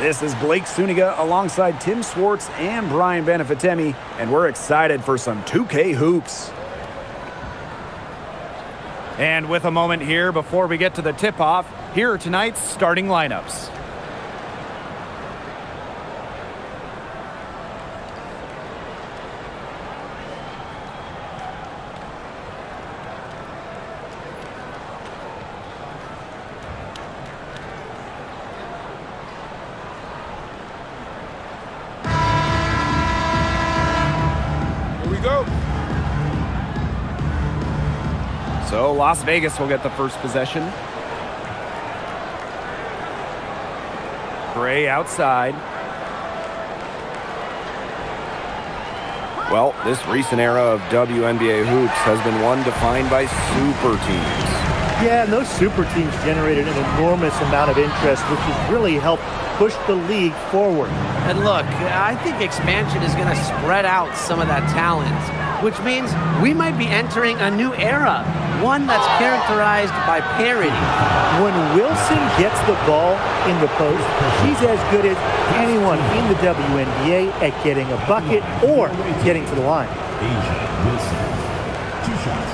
This is Blake Suniga alongside Tim Swartz and Brian Benefitemi, and we're excited for some 2K hoops. And with a moment here before we get to the tip-off, here are tonight's starting lineups. So Las Vegas will get the first possession. Gray outside. Well, this recent era of WNBA hoops has been one defined by super teams. Yeah, and those super teams generated an enormous amount of interest, which has really helped push the league forward. And look, I think expansion is going to spread out some of that talent, which means we might be entering a new era, one that's characterized by parity. When Wilson gets the ball in the post, she's as good as anyone in the WNBA at getting a bucket or getting to the line. Wilson, 2 shots.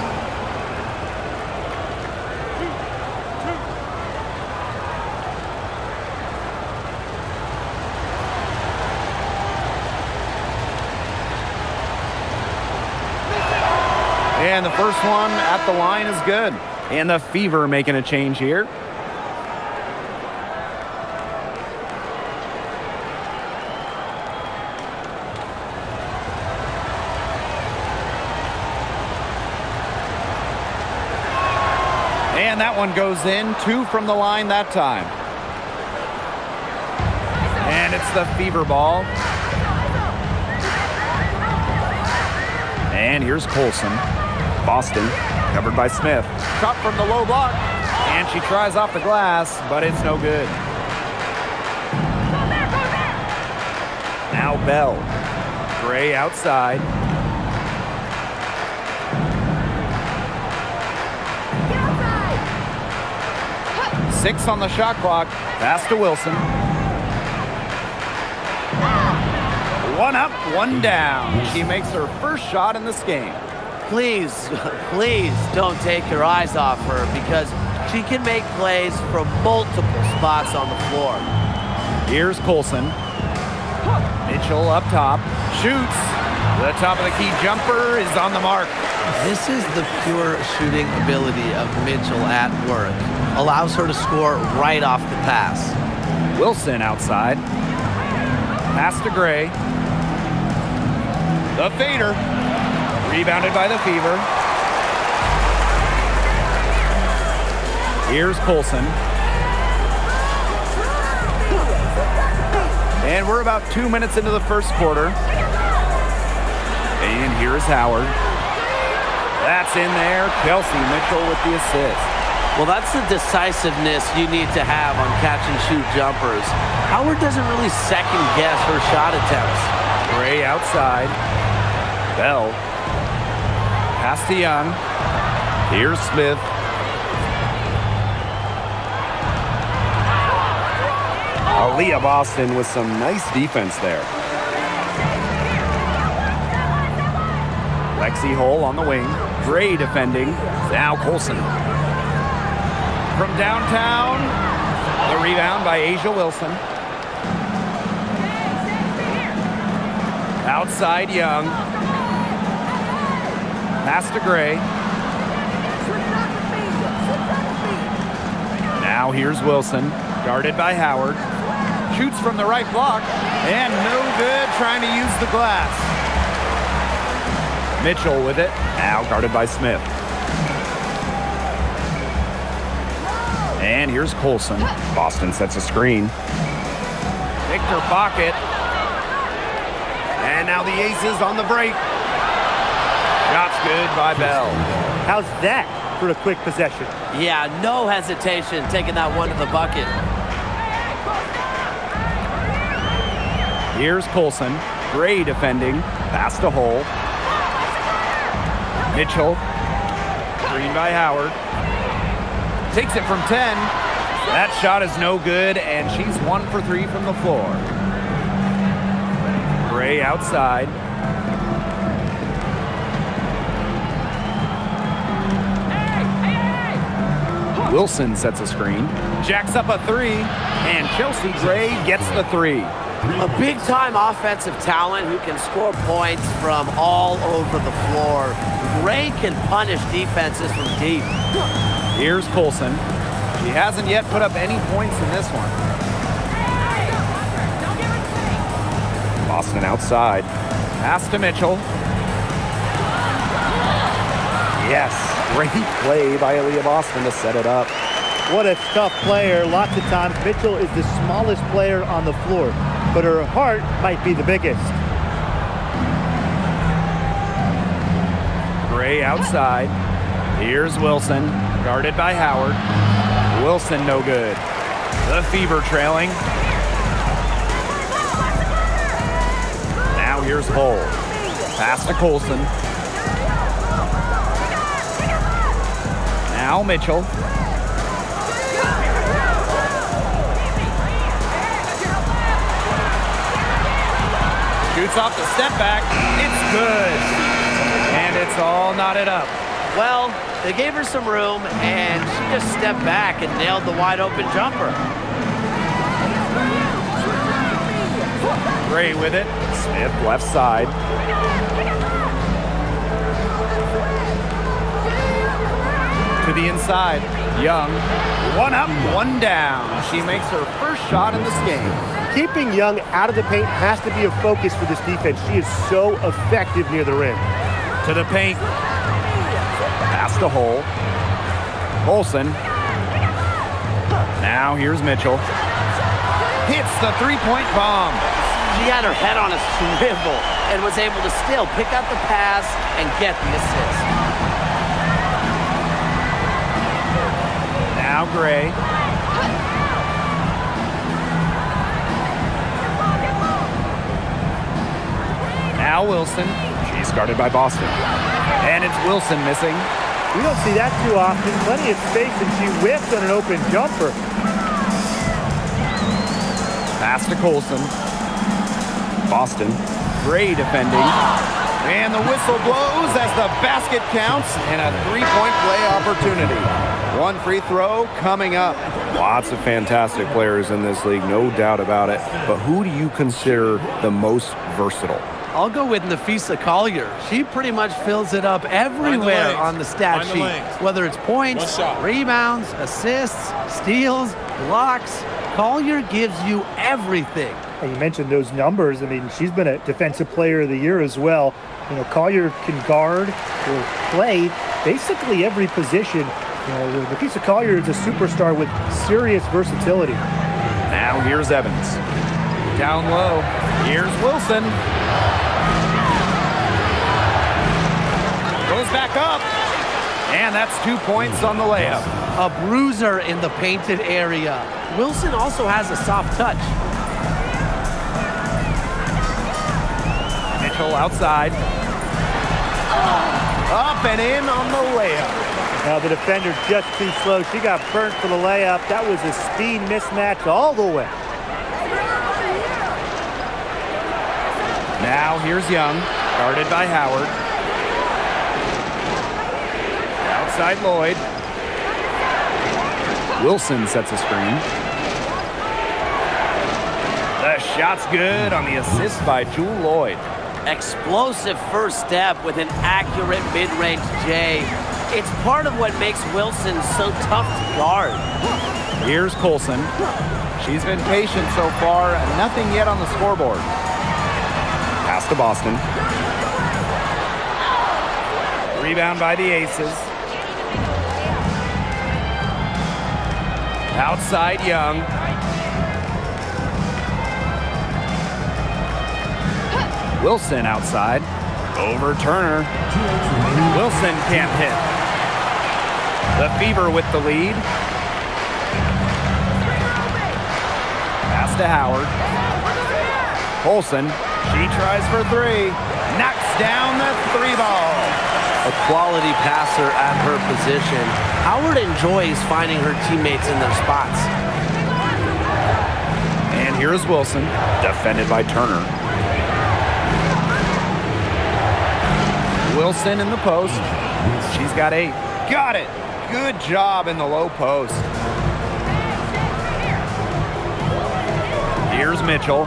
And the first one at the line is good. And the Fever making a change here. And that one goes in. 2 from the line that time. And it's the Fever ball. And here's Colson. Boston, covered by Smith. Shot from the low block. And she tries off the glass, but it's no good. Now Bell. Gray outside. Six on the shot clock. Pass to Wilson. 1 up, 1 down. She makes her first shot in this game. Please, please don't take your eyes off her, because she can make plays from multiple spots on the floor. Here's Colson. Mitchell up top. Shoots. The top of the key jumper is on the mark. This is the pure shooting ability of Mitchell at work. Allows her to score right off the pass. Wilson outside. Pass to Gray. The fader. Rebounded by the Fever. Here's Colson. And we're about 2 minutes into the first quarter. And here's Howard. That's in there. Kelsey Mitchell with the assist. Well, that's the decisiveness you need to have on catch-and-shoot jumpers. Howard doesn't really second-guess her shot attempts. Gray outside. Bell. Pass to Young. Here's Smith. Aaliyah Boston with some nice defense there. Lexi Hole on the wing. Gray defending. Now Colson. From downtown, the rebound by Asia Wilson. Outside Young. Pass to Gray. Now here's Wilson, guarded by Howard. Shoots from the right block, and no good, trying to use the glass. Mitchell with it, now guarded by Smith. And here's Colson. Boston sets a screen. Victor pocket. And now the Aces on the break. Shot's good by Bell. How's that for a quick possession? Yeah, no hesitation taking that one to the bucket. Here's Colson. Gray defending. Pass to Hole. Mitchell. Green by Howard. Takes it from 10. That shot is no good, and she's 1 for 3 from the floor. Gray outside. Wilson sets a screen, jacks up a 3, and Chelsea Gray gets the 3. A big-time offensive talent who can score points from all over the floor. Gray can punish defenses from deep. Here's Colson. She hasn't yet put up any points in this one. Boston outside. Pass to Mitchell. Yes, great play by Aaliyah Boston to set it up. What a tough player. Lots of times, Mitchell is the smallest player on the floor, but her heart might be the biggest. Gray outside. Here's Wilson, guarded by Howard. Wilson no good. The Fever trailing. Now here's Hull. Pass to Colson. Now Mitchell. Shoots off the step back. It's good. And it's all knotted up. Well, they gave her some room, and she just stepped back and nailed the wide-open jumper. Gray with it. Smith left side. To the inside. Young. 1 up, 1 down. She makes her first shot in this game. Keeping Young out of the paint has to be a focus for this defense. She is so effective near the rim. To the paint. Pass to Hull. Olsen. Now here's Mitchell. Hits the three-point bomb. She had her head on a swivel and was able to still pick up the pass and get the assist. Now Gray. Now Wilson. She's guarded by Boston. And it's Wilson missing. We don't see that too often. Plenty of space, and she whiffed on an open jumper. Pass to Colson. Boston. Gray defending. And the whistle blows as the basket counts and a three-point play opportunity. 1 free throw coming up. Lots of fantastic players in this league, no doubt about it. But who do you consider the most versatile? I'll go with Nafisa Collier. She pretty much fills it up everywhere on the stat sheet. Whether it's points, rebounds, assists, steals, blocks, Collier gives you everything. And you mentioned those numbers. I mean, she's been a defensive player of the year as well. You know, Collier can guard or play basically every position. You know, Nafisa Collier is a superstar with serious versatility. Now here's Evans. Down low. Here's Wilson. Goes back up. And that's 2 points on the layup. A bruiser in the painted area. Wilson also has a soft touch. Mitchell outside. Up and in on the layup. Now the defender just too slow. She got burnt for the layup. That was a speed mismatch all the way. Now here's Young, guarded by Howard. Outside Lloyd. Wilson sets a screen. The shot's good on the assist by Jewel Lloyd. Explosive first step with an accurate mid-range J. It's part of what makes Wilson so tough to guard. Here's Colson. She's been patient so far, nothing yet on the scoreboard. Pass to Boston. Rebound by the Aces. Outside Young. Wilson outside. Over Turner. Wilson can't hit. The Fever with the lead. Pass to Howard. Olsen. She tries for 3. Knocks down the 3 ball. A quality passer at her position. Howard enjoys finding her teammates in their spots. Here's Wilson, defended by Turner. Wilson in the post. She's got 8. Got it. Good job in the low post. Here's Mitchell.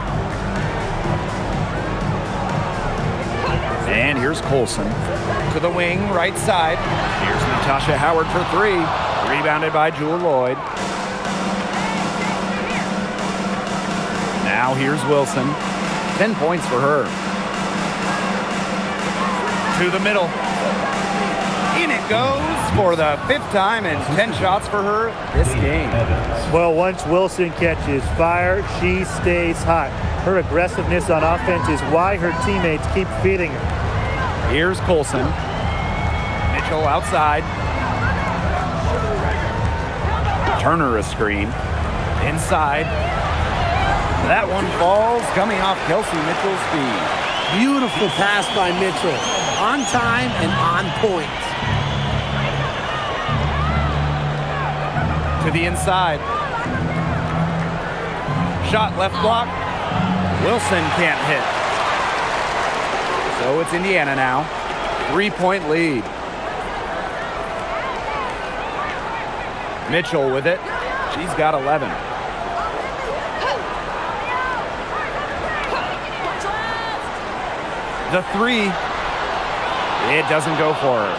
And here's Colson. To the wing, right side. Here's Natasha Howard for 3. Rebounded by Jewel Lloyd. Now here's Wilson. 10 points for her. To the middle. In it goes for the 5th time and 10 shots for her this game. Well, once Wilson catches fire, she stays hot. Her aggressiveness on offense is why her teammates keep feeding her. Here's Colson. Mitchell outside. Turner a screen. Inside. That one falls, coming off Kelsey Mitchell's feet. Beautiful pass by Mitchell. On time and on point. To the inside. Shot left block. Wilson can't hit. So it's Indiana now. 3-point lead. Mitchell with it. She's got 11. The 3. It doesn't go for her.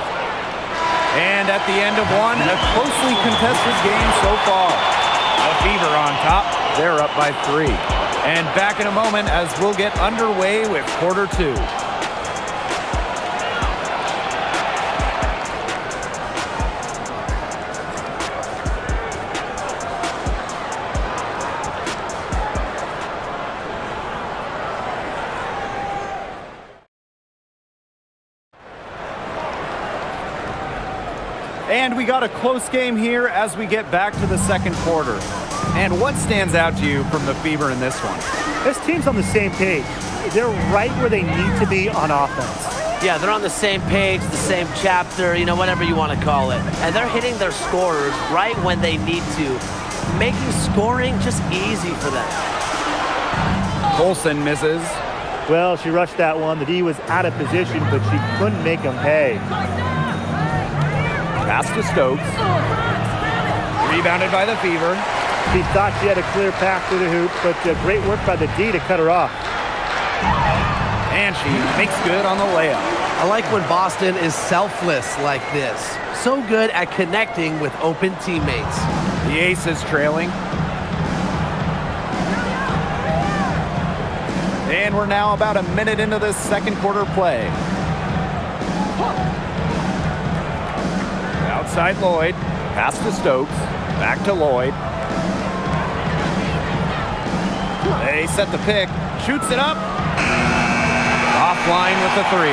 And at the end of one, a closely contested game so far. The Fever on top. They're up by 3. And back in a moment as we'll get underway with quarter 2. And we got a close game here as we get back to the second quarter. And what stands out to you from the Fever in this one? This team's on the same page. They're right where they need to be on offense. Yeah, they're on the same page, the same chapter, whatever you want to call it. And they're hitting their scorers right when they need to, making scoring just easy for them. Colson misses. Well, she rushed that one. The D was out of position, but she couldn't make them pay. Pass to Stokes. Rebounded by the Fever. She thought she had a clear path to the hoop, but great work by the D to cut her off. And she makes good on the layup. I like when Boston is selfless like this. So good at connecting with open teammates. The Ace is trailing. And we're now about a minute into this second quarter play. Outside Lloyd. Pass to Stokes. Back to Lloyd. They set the pick. Shoots it up. Offline with the 3.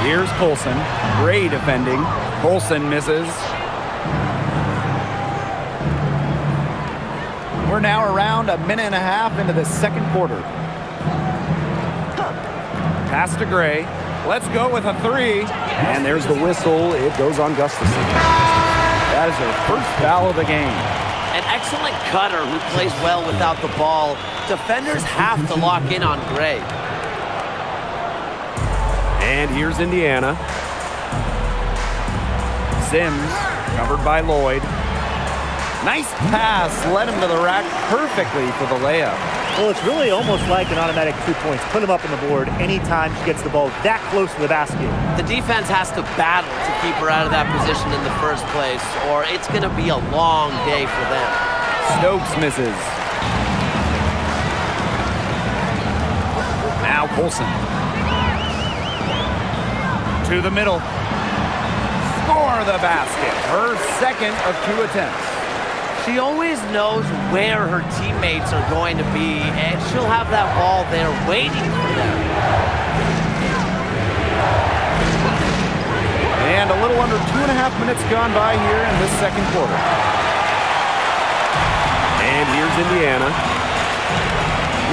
Here's Colson. Great defending. Colson misses. We're now around a minute and a half into the second quarter. Pass to Gray. Let's go with a 3. And there's the whistle. It goes on Gustafson. That is her first foul of the game. An excellent cutter who plays well without the ball. Defenders have to lock in on Gray. And here's Indiana. Sims, covered by Lloyd. Nice pass, led him to the rack perfectly for the layup. Well, it's really almost like an automatic 2 points. Put them up on the board anytime she gets the ball that close to the basket. The defense has to battle to keep her out of that position in the first place, or it's going to be a long day for them. Stokes misses. Now Colson. To the middle. Score the basket. Her second of 2 attempts. She always knows where her teammates are going to be, and she'll have that ball there waiting for them. And a little under 2.5 minutes gone by here in this second quarter. And here's Indiana.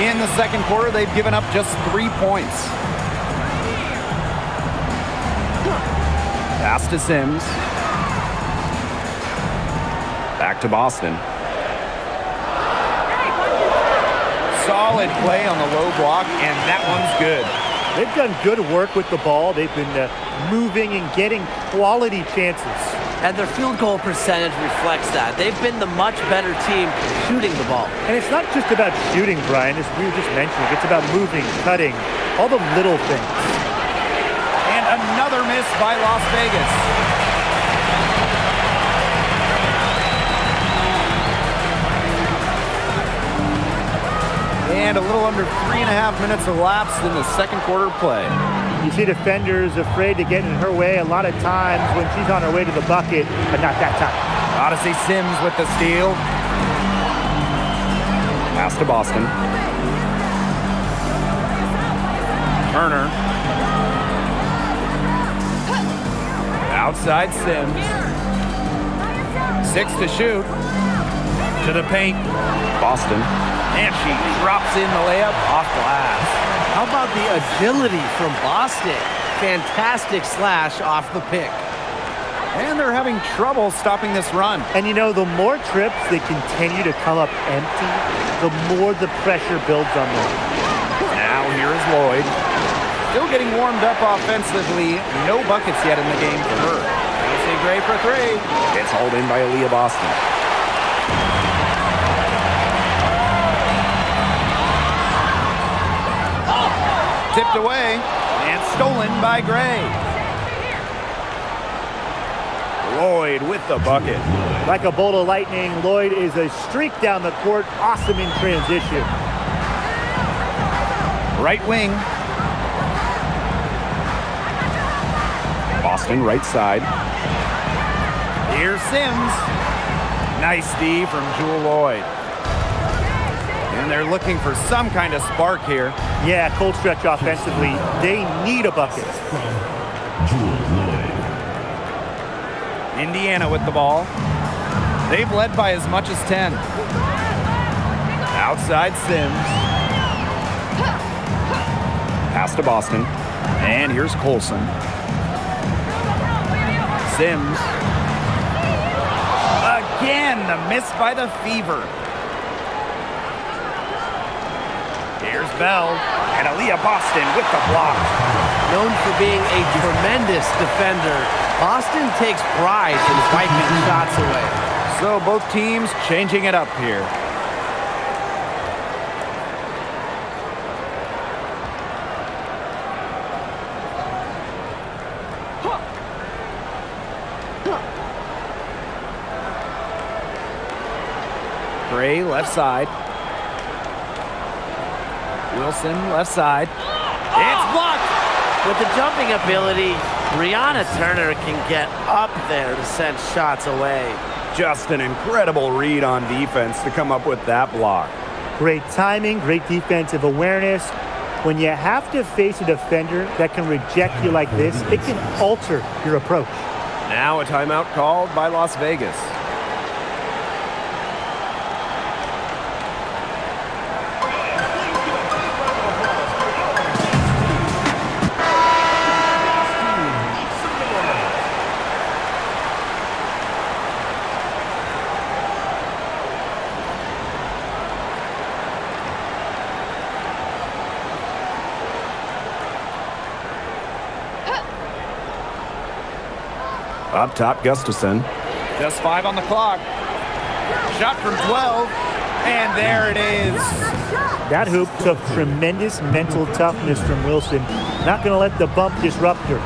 In the second quarter, they've given up just 3 points. Pass to Sims. Back to Boston. Solid play on the low block, and that one's good. They've done good work with the ball. They've been moving and getting quality chances. And their field goal percentage reflects that. They've been the much better team shooting the ball. And it's not just about shooting, Brian, as we were just mentioning. It's about moving, cutting, all the little things. And another miss by Las Vegas. And a little under 3.5 minutes elapsed in the second quarter play. You see defenders afraid to get in her way a lot of times when she's on her way to the bucket, but not that time. Odyssey Sims with the steal. Pass to Boston. Turner. Outside Sims. 6 to shoot. To the paint. Boston. And she drops in the layup off glass. How about the agility from Boston? Fantastic slash off the pick. And they're having trouble stopping this run. And you know, the more trips they continue to come up empty, the more the pressure builds on them. Now here is Lloyd. Still getting warmed up offensively. No buckets yet in the game for her. Casey Gray for 3. It's hauled in by Aaliyah Boston. Tipped away and stolen by Gray. Lloyd with the bucket. Like a bolt of lightning, Lloyd is a streak down the court. Awesome in transition. Right wing. Boston right side. Here's Sims. Nice D from Jewel Lloyd. And they're looking for some kind of spark here. Yeah, cold stretch offensively. They need a bucket. Indiana with the ball. They've led by as much as 10. Outside Sims. Pass to Boston. And here's Colson. Sims. Again, the miss by the Fever. Here's Bell, and Aaliyah Boston with the block. Known for being a tremendous defender, Boston takes pride in wiping shots away. So both teams changing it up here. Gray left side. Wilson, left side. It's blocked! With the jumping ability, Brianna Turner can get up there to send shots away. Just an incredible read on defense to come up with that block. Great timing, great defensive awareness. When you have to face a defender that can reject you like this, it can alter your approach. Now a timeout called by Las Vegas. Up top, Gustafson. Just 5 on the clock. Shot from 12, and there it is. That hoop took tremendous mental toughness from Wilson. Not going to let the bump disrupt her.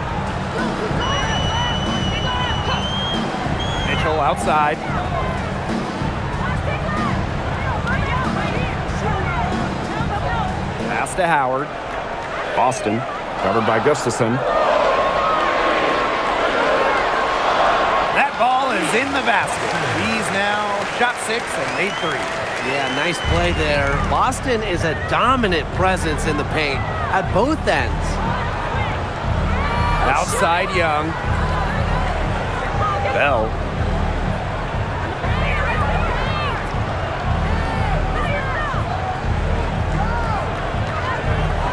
Mitchell outside. Pass to Howard. Boston, covered by Gustafson. That ball is in the basket. He's now shot 6 and made 3. Yeah, nice play there. Boston is a dominant presence in the paint at both ends. Outside Young. Bell.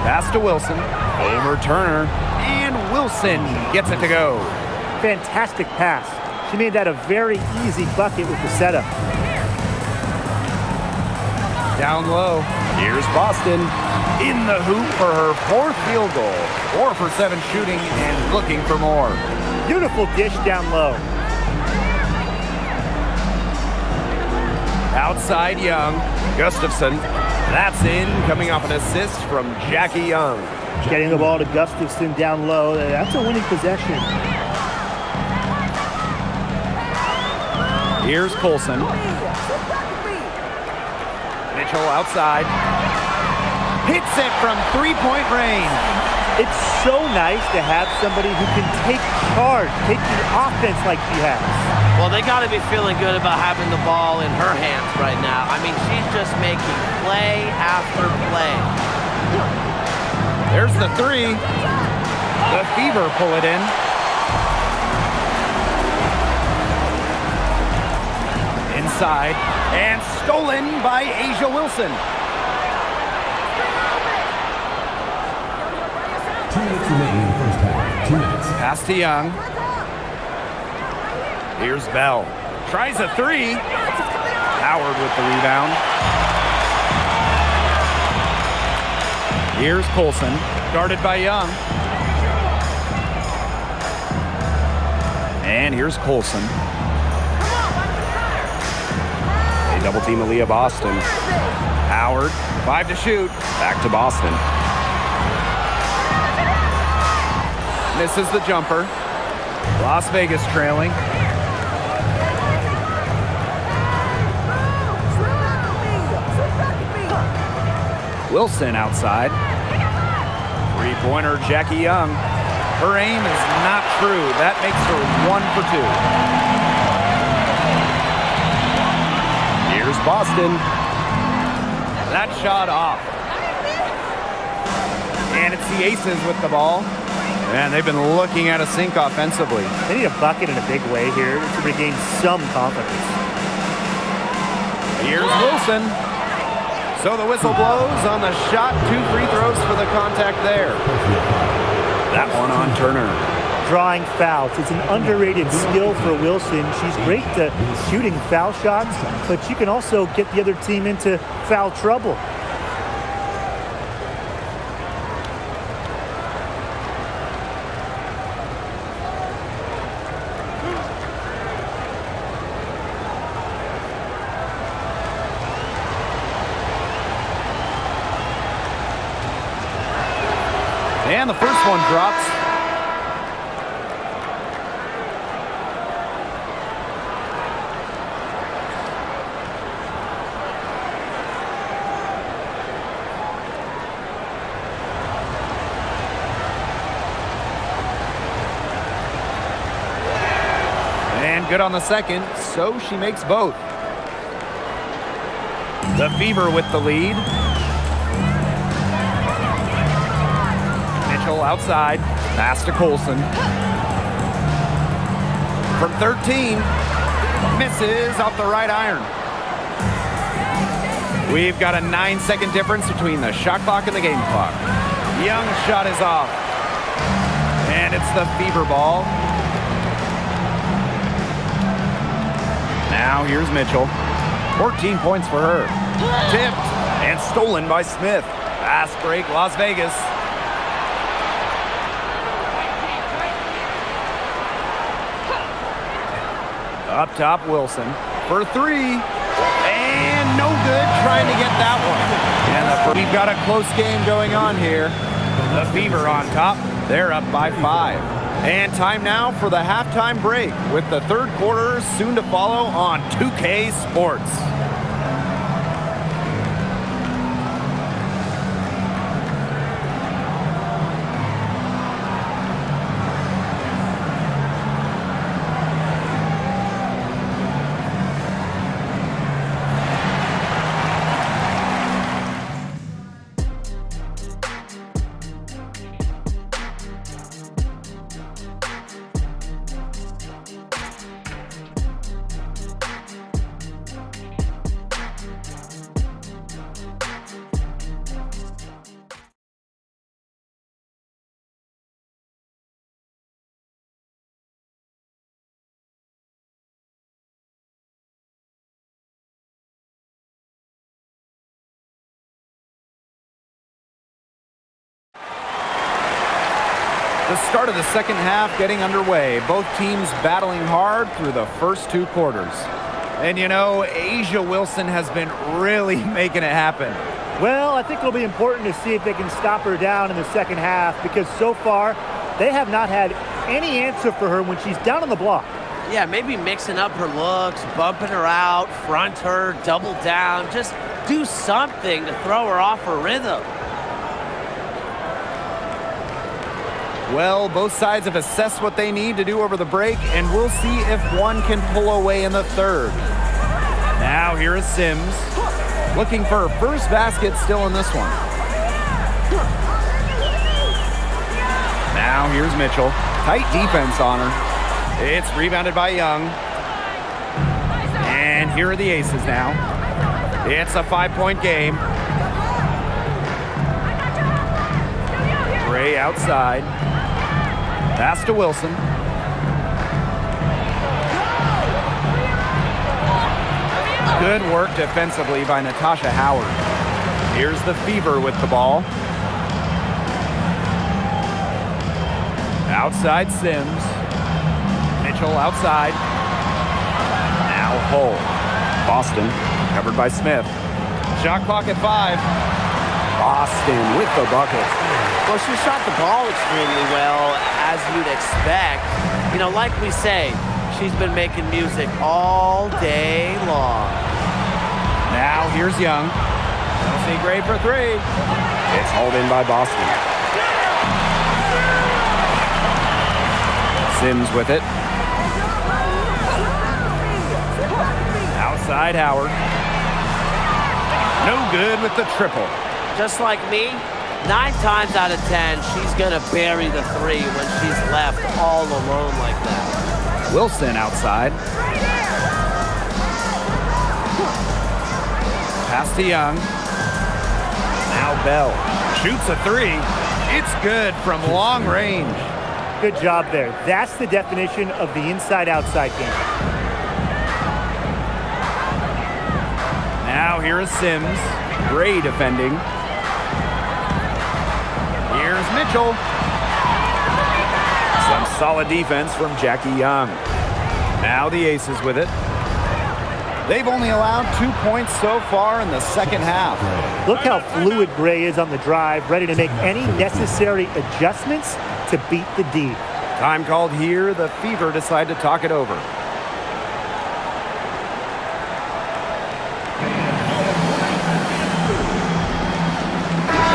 Pass to Wilson. Over Turner. And Wilson gets it to go. Fantastic pass. She made that a very easy bucket with the setup. Down low. Here's Boston in the hoop for her 4th field goal. 4 for 7 shooting and looking for more. Beautiful dish down low. Outside Young. Gustafson. That's in, coming off an assist from Jackie Young. Getting the ball to Gustafson down low. That's a winning possession. Here's Colson. Mitchell outside. Hits it from 3-point range. It's so nice to have somebody who can take charge, take the offense like she has. Well, they got to be feeling good about having the ball in her hands right now. I mean, she's just making play after play. There's the 3. The Fever pull it in. Inside, and stolen by Asia Wilson. 2 minutes remaining in the first half. 2 minutes. Pass to Young. Here's Bell. Tries a 3. Howard with the rebound. Here's Colson. Guarded by Young. And here's Colson. They double team Aaliyah Boston. Howard, 5 to shoot. Back to Boston. Misses the jumper. Las Vegas trailing. Wilson outside. 3-pointer Jackie Young. Her aim is not true. That makes her 1 for 2. Here's Boston. That shot off. And it's the Aces with the ball. And they've been looking at a sink offensively. They need a bucket in a big way here to regain some confidence. Here's Wilson. So the whistle blows on the shot. 2 free throws for the contact there. That one on Turner. Drawing fouls. It's an underrated skill for Wilson. She's great at shooting foul shots, but she can also get the other team into foul trouble. And the first one drops. And good on the second, so she makes both. The Fever with the lead. Outside, pass to Colson. From 13, misses off the right iron. We've got a 9-second difference between the shot clock and the game clock. Young's shot is off. And it's the Fever ball. Now here's Mitchell. 14 points for her. Tipped and stolen by Smith. Fast break, Las Vegas. Up top, Wilson for 3, and no good trying to get that one. And we've got a close game going on here. The Fever on top. They're up by 5. And time now for the halftime break with the third quarter soon to follow on 2K Sports. The start of the second half getting underway. Both teams battling hard through the first 2 quarters. And you know, Asia Wilson has been really making it happen. Well, I think it'll be important to see if they can stop her down in the second half, because so far they have not had any answer for her when she's down on the block. Yeah, maybe mixing up her looks, bumping her out, front her, double down. Just do something to throw her off her rhythm. Well, both sides have assessed what they need to do over the break, and we'll see if one can pull away in the third. Now here is Sims, looking for her first basket still in this one. Now here's Mitchell. Tight defense on her. It's rebounded by Young. And here are the aces now. It's a 5-point game. Gray outside. Pass to Wilson. Good work defensively by Natasha Howard. Here's the Fever with the ball. Outside Sims. Mitchell outside. Now Hull. Boston covered by Smith. Shot clock at 5. Boston with the bucket. Well, she shot the ball extremely well, as you'd expect. You know, like we say, she's been making music all day long. Now here's Young. Chelsea Gray for 3. It's hauled in by Boston. Sims with it. Outside Howard. No good with the triple. Just like me, 9 times out of 10, she's gonna bury the 3 when she's left all alone like that. Wilson outside. Pass to Young. Now Bell shoots a 3. It's good from long range. Good job there. That's the definition of the inside-outside game. Now here is Sims. Gray defending. Here's Mitchell. Some solid defense from Jackie Young. Now the Aces with it. They've only allowed 2 points so far in the second half. Look how fluid Gray is on the drive, ready to make any necessary adjustments to beat the D. Time called here. The Fever decide to talk it over.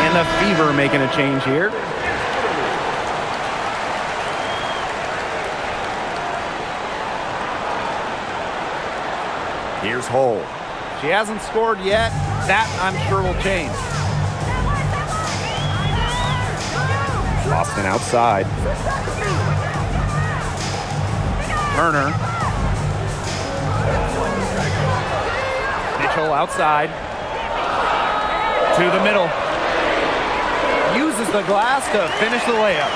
And the Fever making a change here. Here's Hull. She hasn't scored yet. That, I'm sure, will change. Boston outside. Turner. Mitchell outside. To the middle. Uses the glass to finish the layup.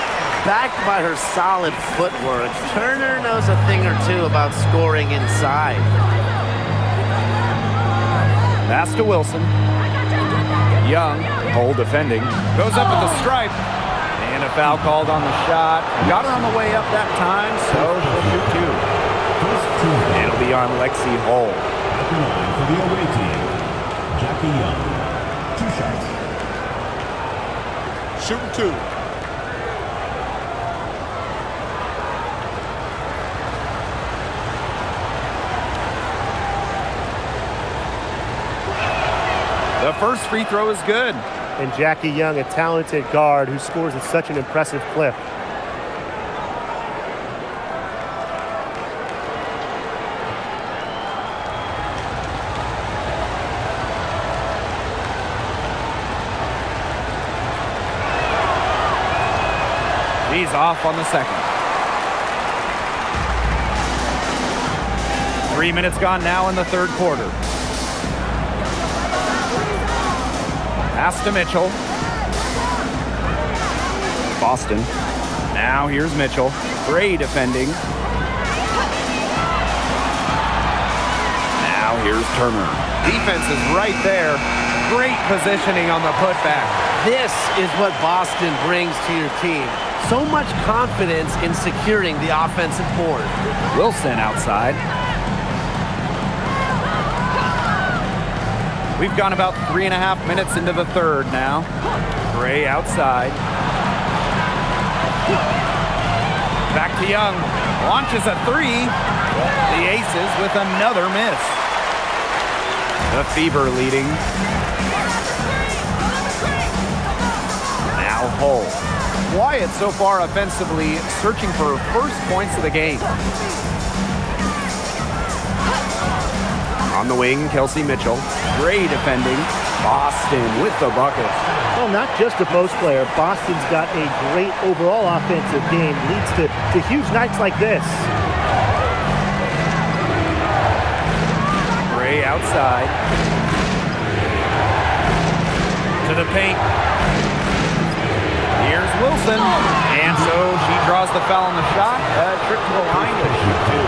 Backed by her solid footwork, Turner knows a thing or two about scoring inside. Pass to Wilson. Young, Hull defending. Goes up at the stripe. And a foul called on the shot. Got her on the way up that time, so she'll shoot 2. It'll be on Lexi Hull. For the away team, Jackie Young. 2 shots. Shooting 2. The first free throw is good. And Jackie Young, a talented guard who scores at such an impressive clip. He's off on the second. 3 minutes gone now in the third quarter. Pass to Mitchell. Boston. Now here's Mitchell. Gray defending. Now here's Turner. Defense is right there. Great positioning on the putback. This is what Boston brings to your team. so much confidence in securing the offensive board. Wilson outside. We've gone about 3.5 minutes into the third now. Gray outside. Back to Young. Launches a three. The Aces with another miss. The Fever leading. Now Hull. Quiet so far offensively, searching for first points of the game. On the wing, Kelsey Mitchell. Gray defending. Boston with the bucket. Well, not just a post player. Boston's got a great overall offensive game. Leads to huge nights like this. Gray outside. To the paint. Here's Wilson. And so she draws the foul on the shot. Trip to the line to shoot two.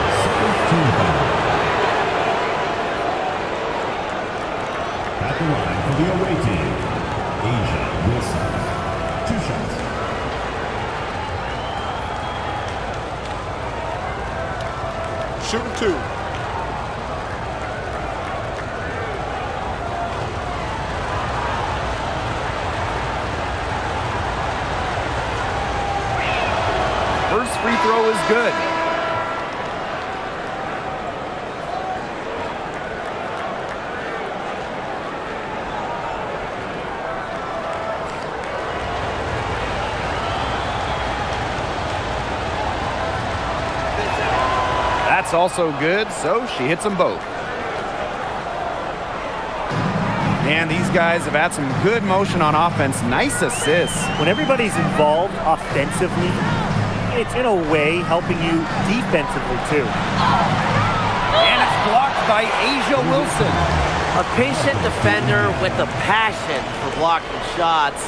At the line for the away team, Asia Wilson. 2 shots. Shooting 2. First free throw is good. That's also good, so she hits them both. And these guys have had some good motion on offense. Nice assists. When everybody's involved offensively, it's in a way helping you defensively too. And it's blocked by Asia Wilson. A patient defender with a passion for blocking shots.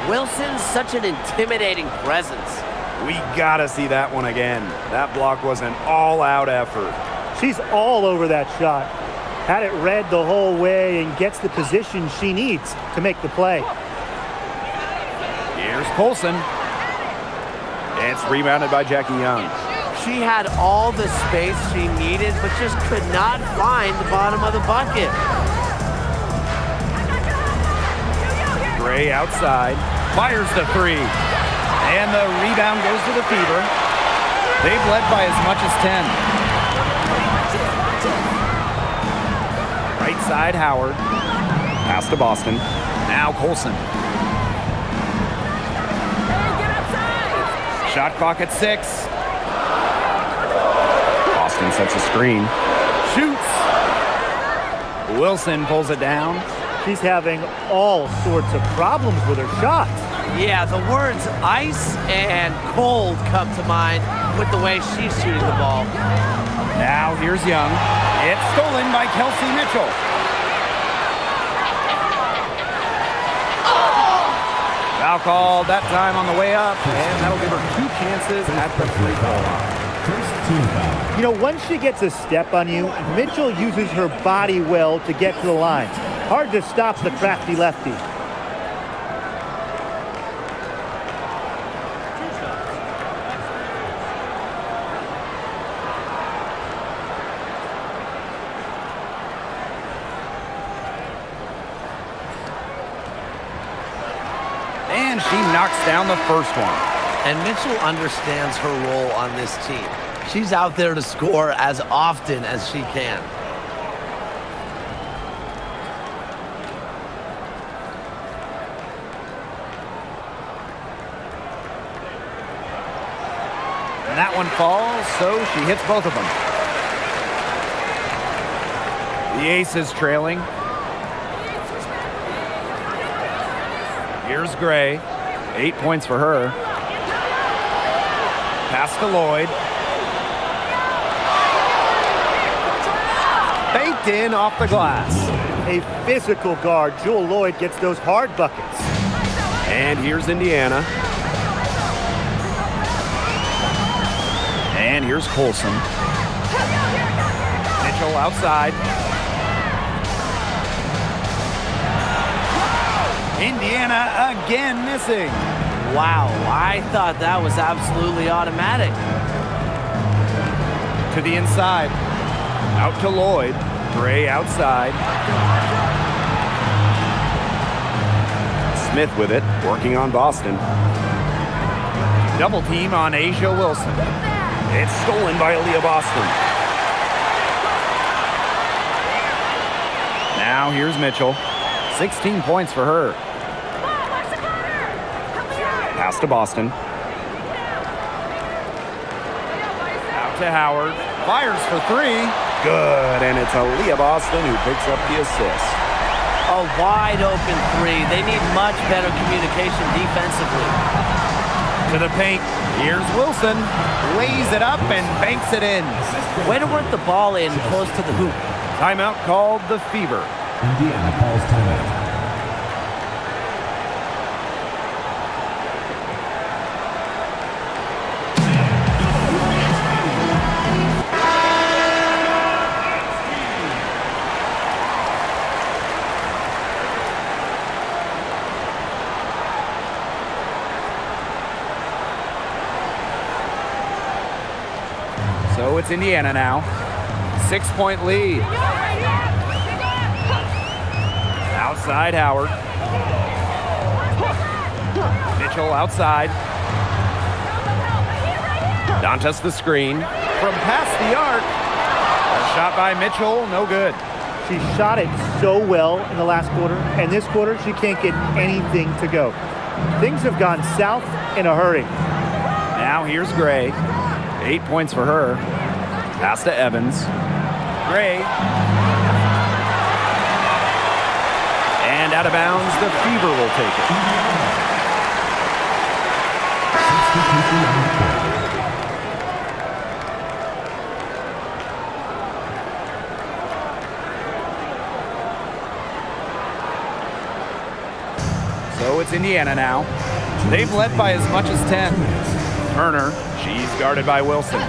Wilson's such an intimidating presence. We gotta see that one again. That block was an all-out effort. She's all over that shot. Had it read the whole way and gets the position she needs to make the play. Here's Colson. It's rebounded by Jackie Young. She had all the space she needed, but just could not find the bottom of the bucket. Gray outside. Fires the three. And the rebound goes to the Fever. They've led by as much as 10. Right side, Howard. Pass to Boston. Now Colson. Shot clock at 6. Boston sets a screen. Shoots. Wilson pulls it down. She's having all sorts of problems with her shot. Yeah, the words ice and cold come to mind with the way she's shooting the ball. Now here's Young. It's stolen by Kelsey Mitchell. Foul called that time on the way up, and that'll give her 2 chances at the free throw line. First team foul. You know, once she gets a step on you, Mitchell uses her body well to get to the line. Hard to stop the crafty lefty. And she knocks down the first one. And Mitchell understands her role on this team. She's out there to score as often as she can. And that one falls, so she hits both of them. The Aces trailing. Here's Gray. 8 points for her. Pass to Lloyd. Baked in off the glass. A physical guard, Jewel Lloyd, gets those hard buckets. And here's Indiana. And here's Colson. Mitchell outside. Indiana again missing. Wow, I thought that was absolutely automatic. To the inside. Out to Lloyd. Gray outside. Smith with it, working on Boston. Double team on Asia Wilson. It's stolen by Aaliyah Boston. Now here's Mitchell. 16 points for her. Pass to Boston. Out to Howard. Fires for three. Good, and it's Aaliyah Boston who picks up the assist. A wide open three. They need much better communication defensively. To the paint. Here's Wilson. Lays it up and banks it in. Way to work the ball in close to the hoop. Timeout called the Fever. Indiana calls timeout. So it's Indiana now. 6-point lead. Outside Howard. Mitchell outside. Dantas the screen. From past the arc. A shot by Mitchell, no good. She shot it so well in the last quarter, and this quarter she can't get anything to go. Things have gone south in a hurry. Now here's Gray. 8 points for her. Pass to Evans. Gray. And out of bounds, the Fever will take it. So it's Indiana now. They've led by as much as 10. Turner, she's guarded by Wilson.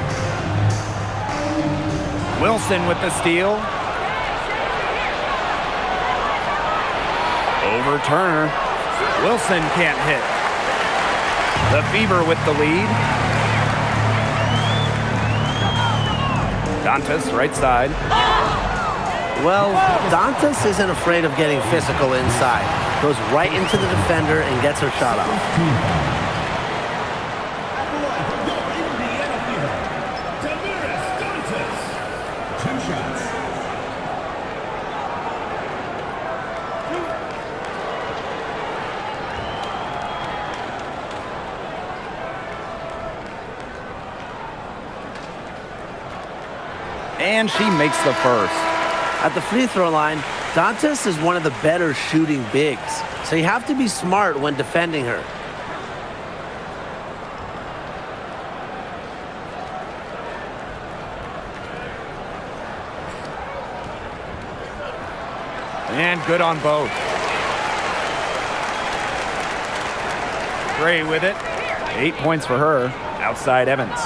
Wilson with the steal. Over Turner. Wilson can't hit. The Fever with the lead. Dantas, right side. Well, Dantas isn't afraid of getting physical inside. Goes right into the defender and gets her shot off. And she makes the first. At the free throw line, Dantas is one of the better shooting bigs, so you have to be smart when defending her. And good on both. Gray with it. 8 points for her. Outside Evans.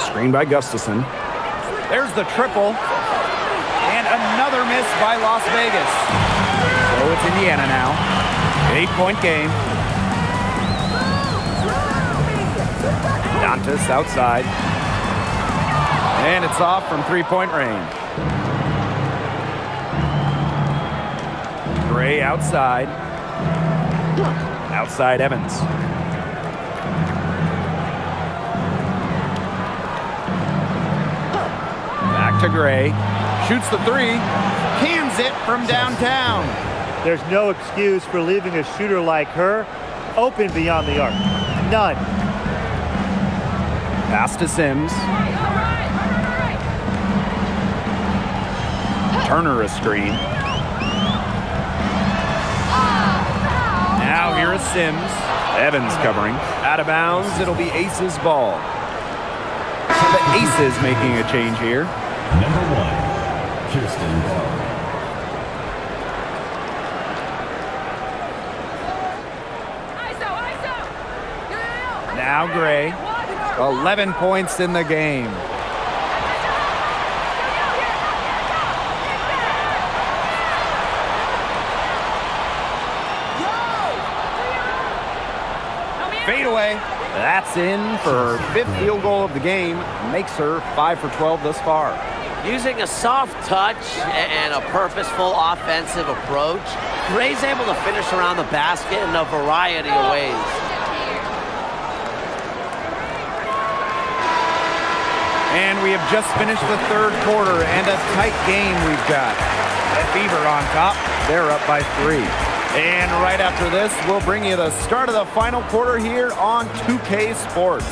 Screen by Gustafson. There's the triple. And another miss by Las Vegas. So it's Indiana now. 8-point game. Dantas outside. And it's off from 3-point range. Gray outside. Outside Evans. Back to Gray. Shoots the three. Cans it from downtown. There's no excuse for leaving a shooter like her open beyond the arc. None. Pass to Sims. Turner a screen. Now here is Sims. Evans covering. Out of bounds, it'll be Aces ball. The Aces making a change here. Number 1, Kirsten Ball. Now Gray. 11 points in the game. Fadeaway. That's in for her 5th field goal of the game. Makes her 5 for 12 thus far. Using a soft touch and a purposeful offensive approach, Gray's able to finish around the basket in a variety of ways. And we have just finished the 3rd quarter, and a tight game we've got. The Fever on top. They're up by 3. And right after this, we'll bring you the start of the final quarter here on 2K Sports.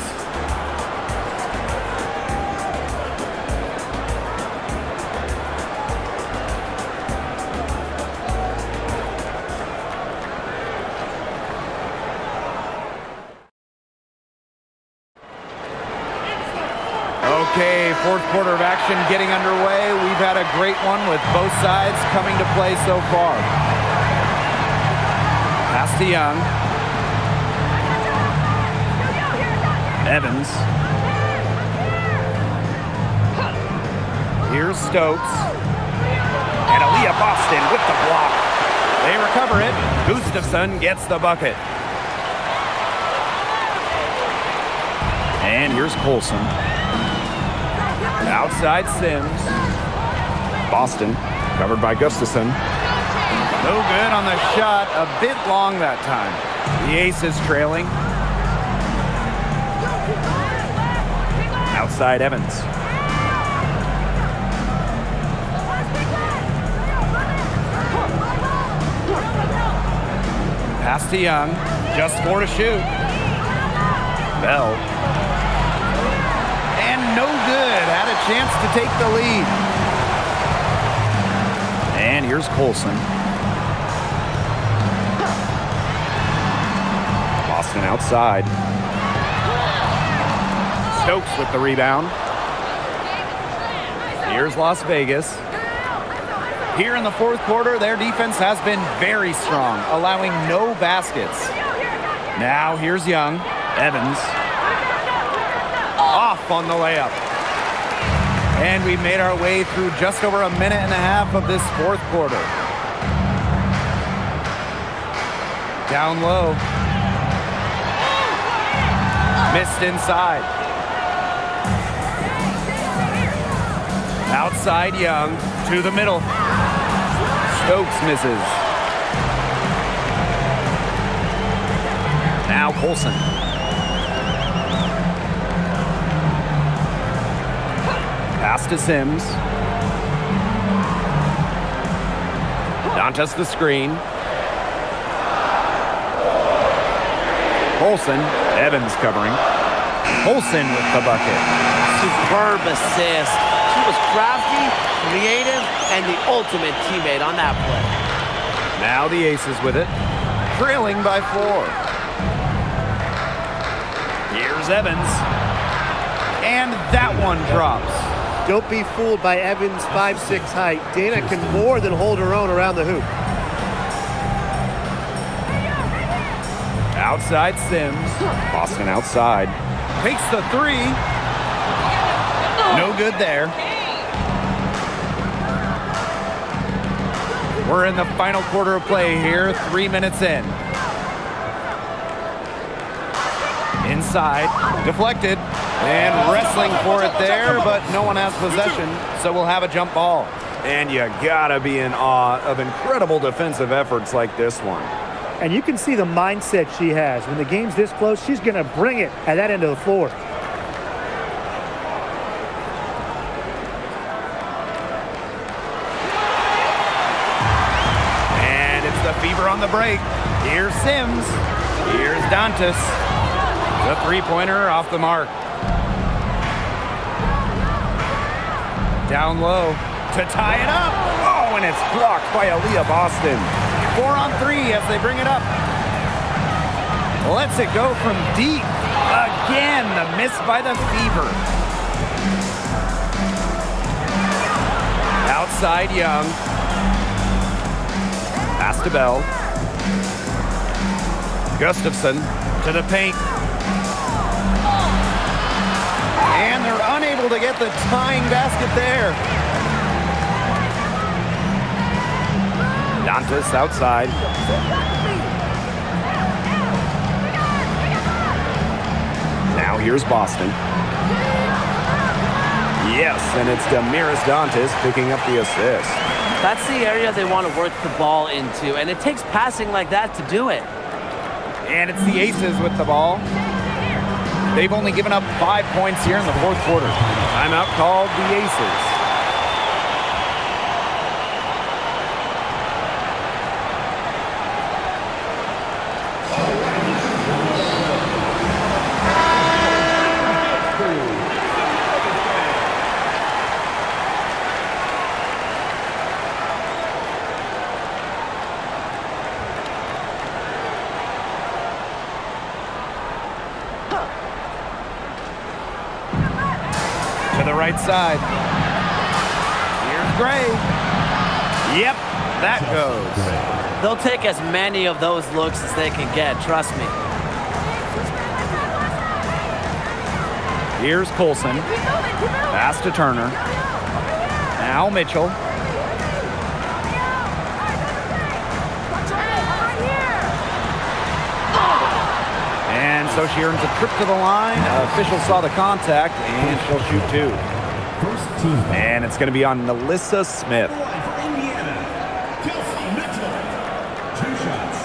Okay, 4th quarter of action getting underway. We've had a great one with both sides coming to play so far. Pass to Young. Evans. Here's Stokes. And Aaliyah Boston with the block. They recover it. Gustafson gets the bucket. And here's Colson. Outside Sims. Boston, covered by Gustafson. No good on the shot, a bit long that time. The Aces trailing. Outside Evans. Pass to Young, just 4 to shoot. Bell. And no good, had a chance to take the lead. And here's Colson. Boston outside. Stokes with the rebound. Here's Las Vegas. Here in the 4th quarter, their defense has been very strong, allowing no baskets. Now here's Young. Evans. Off on the layup. And we made our way through just over a minute and a half of this 4th quarter. Down low. Missed inside. Outside Young to the middle. Stokes misses. Now Colson. Pass to Sims. Dantas the screen. Colson. Evans covering. Colson with the bucket. Superb assist. She was crafty, creative, and the ultimate teammate on that play. Now the Aces with it. Trailing by 4. Here's Evans. And that one drops. Don't be fooled by Evans' 5'6" height. Dana can more than hold her own around the hoop. Outside Sims. Boston outside. Takes the 3. No good there. We're in the final quarter of play here, 3 minutes in. Inside, deflected, and wrestling for it there, but no one has possession, so we'll have a jump ball. And you gotta be in awe of incredible defensive efforts like this one. And you can see the mindset she has. When the game's this close, she's going to bring it at that end of the floor. And it's the Fever on the break. Here's Sims. Here's Dantas. The three-pointer off the mark. Down low to tie it up. Oh, and it's blocked by Aaliyah Boston. 4 on 3 as they bring it up. Lets it go from deep. Again, the miss by the Fever. Outside Young. Pass to Bell. Gustafson to the paint. And they're unable to get the tying basket there. Dantas outside. Now here's Boston. Yes, and it's Damiris Dantas picking up the assist. That's the area they want to work the ball into, and it takes passing like that to do it. And it's the Aces with the ball. They've only given up 5 points here in the fourth quarter. Timeout called the Aces. To the right side. Here's Gray. Yep, that goes. They'll take as many of those looks as they can get, trust me. Here's Colson. Pass to Turner. Now Mitchell. And so she earns a trip to the line. Official saw the contact, and she'll shoot two. First team. And it's going to be on Melissa Smith. For Indiana, Kelsey Mitchell. 2 shots.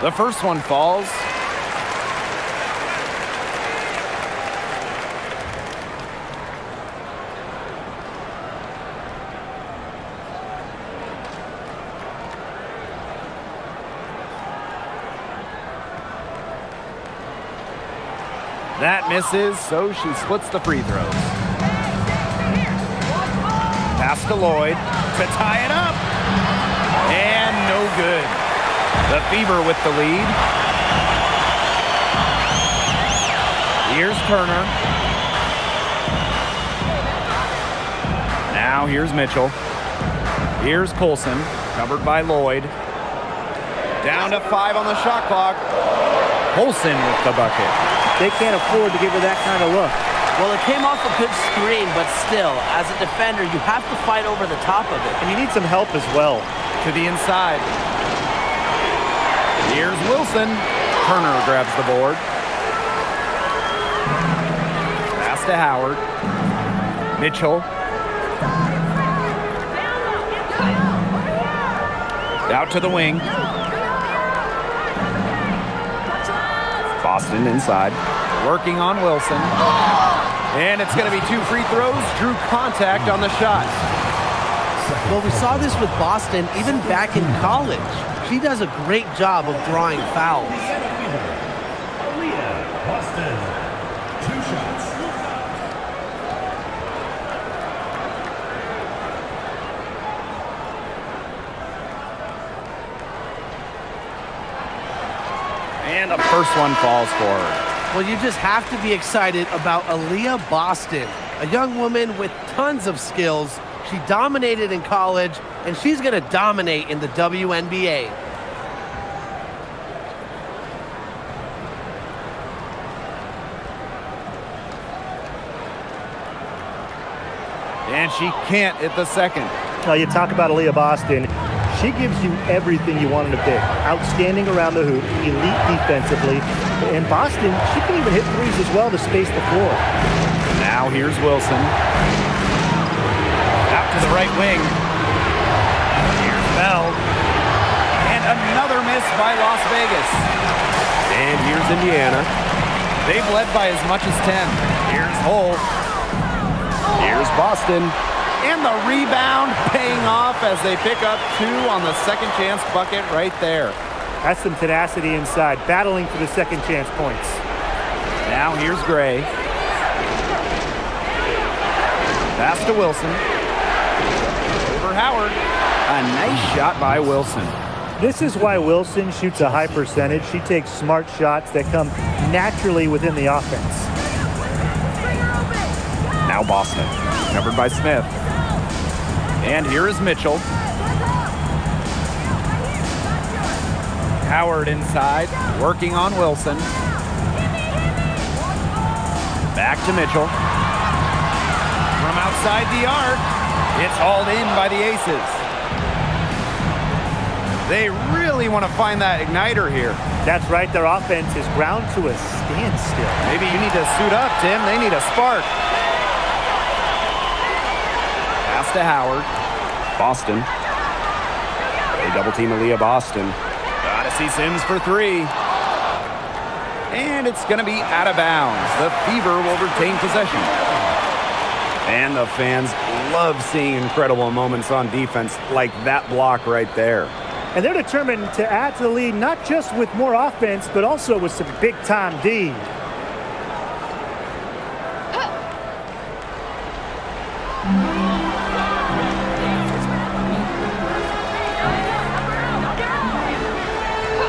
The first one falls. That misses, so she splits the free throws. Pass to Lloyd to tie it up. And no good. The Fever with the lead. Here's Turner. Now here's Mitchell. Here's Colson, covered by Lloyd. Down to 5 on the shot clock. Colson with the bucket. They can't afford to give her that kind of look. Well, it came off a good screen, but still, as a defender, you have to fight over the top of it. And you need some help as well. To the inside. Here's Wilson. Turner grabs the board. Pass to Howard. Mitchell. Out to the wing. Boston inside. Working on Wilson. And it's going to be 2 free throws. Drew contact on the shot. Well, we saw this with Boston even back in college. She does a great job of drawing fouls. Boston. 2 shots. And the first one falls for her. Well, you just have to be excited about Aaliyah Boston, a young woman with tons of skills. She dominated in college, and she's going to dominate in the WNBA. And she can't hit the second. Now you talk about Aaliyah Boston. She gives you everything you want in a big. Outstanding around the hoop, elite defensively. And Boston, she can even hit threes as well to space the floor. Now here's Wilson. Out to the right wing. Here's Bell. And another miss by Las Vegas. And here's Indiana. They've led by as much as 10. Here's Hull. Here's Boston. And the rebound paying off as they pick up 2 on the second chance bucket right there. That's some tenacity inside, battling for the second chance points. Now here's Gray. Pass to Wilson. Over Howard. A nice shot by Wilson. This is why Wilson shoots a high percentage. She takes smart shots that come naturally within the offense. Now Boston. Covered by Smith. And here is Mitchell. Howard inside, working on Wilson. Back to Mitchell. From outside the arc, it's hauled in by the Aces. They really want to find that igniter here. That's right. Their offense is ground to a standstill. Maybe you need to suit up, Tim. They need a spark. Pass to Howard. Boston. They double team Aaliyah Boston. Gotta see Sims for three. And it's going to be out of bounds. The Fever will retain possession. And the fans love seeing incredible moments on defense like that block right there. And they're determined to add to the lead, not just with more offense, but also with some big-time D.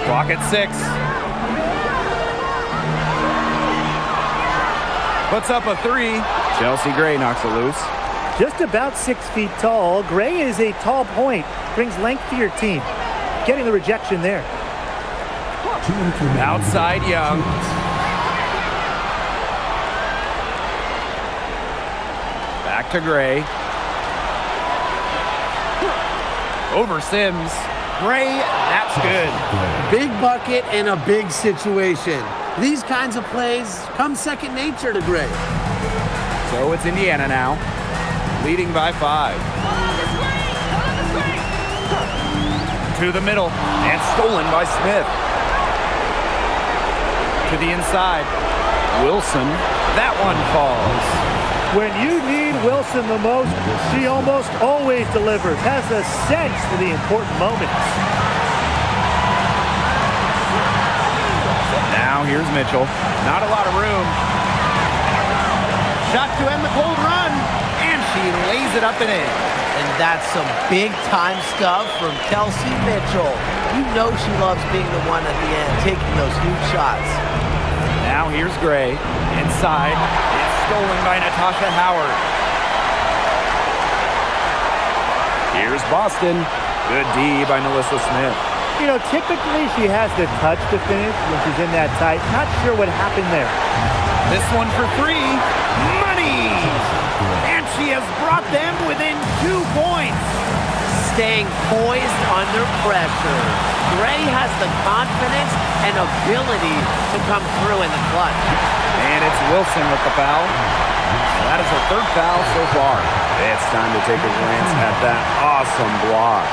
Clock at 6. Puts up a 3. Chelsea Gray knocks it loose. Just about 6 feet tall, Gray is a tall point. Brings length to your team. Getting the rejection there. Outside Young. Back to Gray. Over Sims. Gray, that's good. Big bucket in a big situation. These kinds of plays come second nature to Gray. So it's Indiana now, leading by 5. To the middle, and stolen by Smith. To the inside, Wilson. That one falls. When you need Wilson the most, she almost always delivers. Has a sense for the important moments. Now here's Mitchell. Not a lot of room. Shot to end the cold run, and she lays it up and in. And that's some big-time stuff from Kelsey Mitchell. You know she loves being the one at the end, taking those huge shots. Now here's Gray. Inside. It's stolen by Natasha Howard. Here's Boston. Good D by Melissa Smith. You know, typically she has the touch to finish when she's in that tight. Not sure what happened there. This one for 3. Money! And she has brought them within 2 points. Staying poised under pressure. Gray has the confidence and ability to come through in the clutch. And it's Wilson with the foul. That is her 3rd foul so far. It's time to take a glance at that awesome block.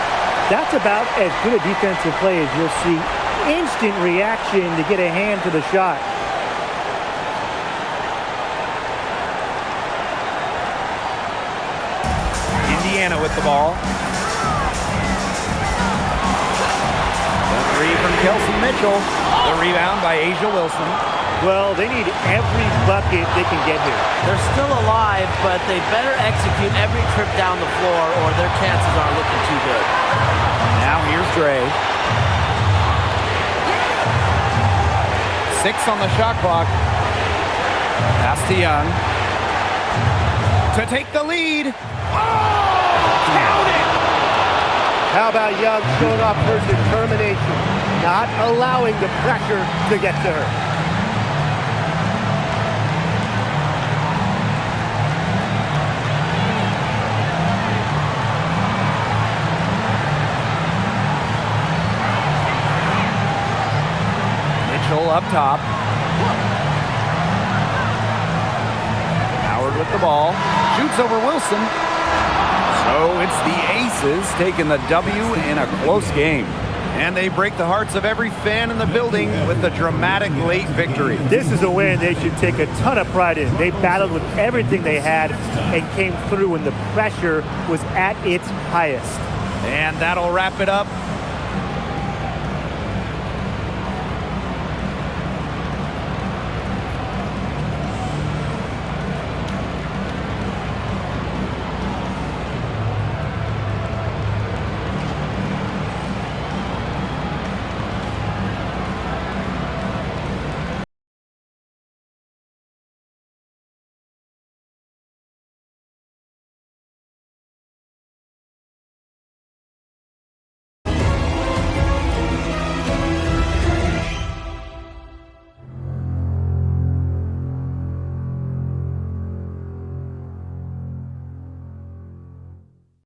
That's about as good a defensive play as you'll see. Instant reaction to get a hand to the shot. Indiana with the ball. The 3 from Kelsey Mitchell. The rebound by Asia Wilson. Well, they need every bucket they can get here. They're still alive, but they better execute every trip down the floor or their chances aren't looking too good. Now here's Gray. 6 on the shot clock. Pass to Young. To take the lead. Oh! Count it! How about Young showing off her determination, not allowing the pressure to get to her. Up top. Howard with the ball. Shoots over Wilson. So it's the Aces taking the W in a close game. And they break the hearts of every fan in the building with a dramatic late victory. This is a win they should take a ton of pride in. They battled with everything they had and came through when the pressure was at its highest. And that'll wrap it up